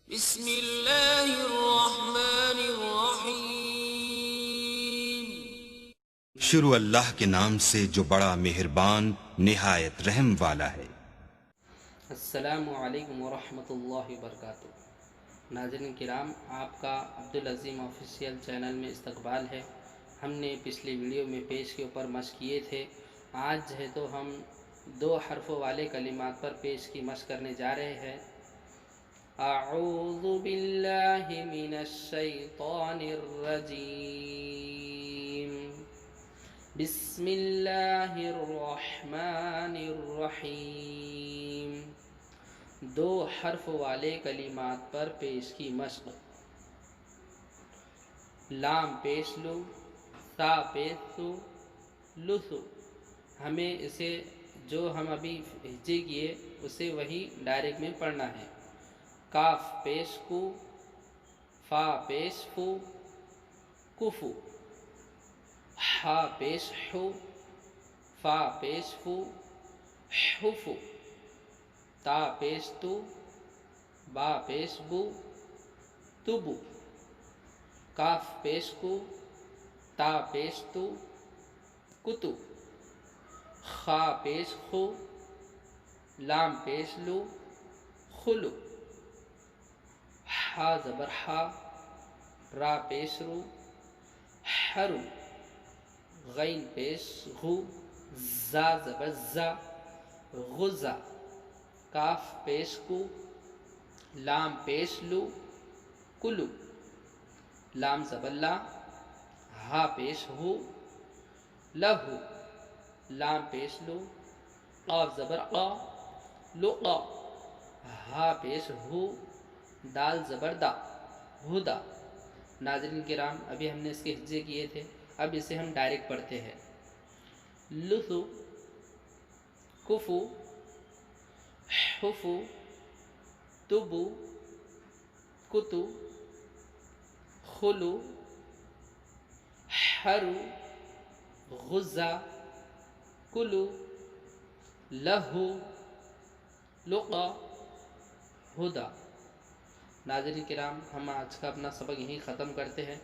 بسم اللہ الرحمن الرحیم۔ شروع اللہ کے نام سے جو بڑا مہربان نہایت رحم والا ہے۔ السلام علیکم ورحمۃ اللہ وبرکاتہ۔ ناظرین کرام، آپ کا عبدالعظیم آفیشیل چینل میں استقبال ہے۔ ہم نے پچھلی ویڈیو میں پیش کے اوپر مشق کیے تھے۔ آج ہے تو ہم 2 حرفوں والے کلمات پر پیش کی مشق کرنے جا رہے ہیں۔ اعوذ باللہ من الشیطان الرجیم، بسم اللہ الرحمن الرحیم۔ 2 حرف والے کلمات پر پیش کی مشق۔ لام پیش لو، تا پیش لو، لسو۔ ہمیں اسے جو ہم ابھی ہجے کیے اسے وہی ڈائریکٹ میں پڑھنا ہے۔ کاف پیش کو، فا پیش فو، کفو۔ ہا پیش حو، فا پیش فو، حفو۔ تا پیش تو، با پیش بو، تبو۔ کاف پیش کو، تا پیش تو، کتو۔ خا پیش خو، لام پیش لو، خلو۔ ہا زبر ہا، را پیش رو، حرو۔ غین پیش غو، زا زبر زا، غزا۔ کاف پیش کو، لام پیش لو، کلو۔ لام زبر لا، ہا پیش ہو، لہو۔ لام پیش لو، قاف زبر قا، لقا۔ ہا پیش ہو، دال زبر دا، ہدا۔ ناظرین کرام، ابھی ہم نے اس کے ہجے کیے تھے، اب اسے ہم ڈائریکٹ پڑھتے ہیں۔ لثو، کفو، حفو، تبو، کتو، خلو، حرو، غزہ، کلو، لہو، لقا، ہدا۔ ناظرین کرام، ہم آج کا اپنا سبق یہیں ختم کرتے ہیں۔